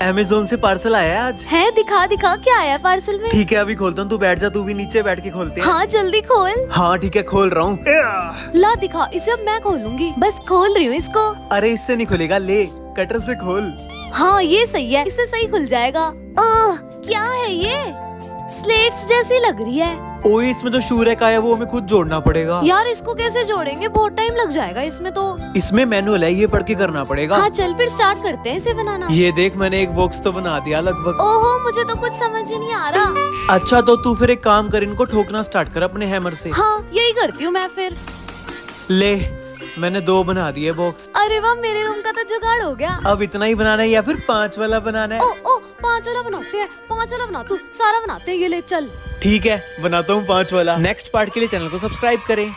Amazon से parcel आया है आज। है, दिखा दिखा क्या आया पार्सल में। ठीक है अभी खोलता हूँ, तू बैठ जा, तू भी नीचे बैठ के खोलते हैं। हाँ जल्दी खोल। हाँ ठीक है खोल रहा हूँ। ला दिखा, इसे अब मैं खोलूंगी। बस खोल रही हूँ इसको। अरे इससे नहीं खुलेगा, ले कटर से खोल। हाँ ये सही है, इससे सही खुल जाएगा। ओह क्या है ये, स्लेट्स जैसी लग रही है। ओए इसमें तो शूरेक आया, वो हमें खुद जोड़ना पड़ेगा। यार इसको कैसे जोड़ेंगे, बहुत टाइम लग जाएगा इसमें तो। इसमें मैनुअल है, ये पढ़ के करना पड़ेगा। हाँ चल फिर स्टार्ट करते हैं इसे बनाना। ये देख मैंने एक बॉक्स तो बना दिया लगभग। ओहो मुझे तो कुछ समझ ही नहीं आ रहा। अच्छा तो तू फिर एक काम कर, इनको ठोकना स्टार्ट कर अपने हैमर से। हाँ यही करती हूँ मैं फिर। ले मैंने 2 बना दिए बॉक्स। अरे वाह मेरे रूम का तो जुगाड़ हो गया। अब इतना ही बनाना है या फिर 5 वाला बनाना है? ओ 5 वाला बनाते हैं, 5 वाला बना तू, सारा बनाते हैं, ये ले चल। ठीक है बनाता हूँ 5 वाला। नेक्स्ट पार्ट के लिए चैनल को सब्सक्राइब करें।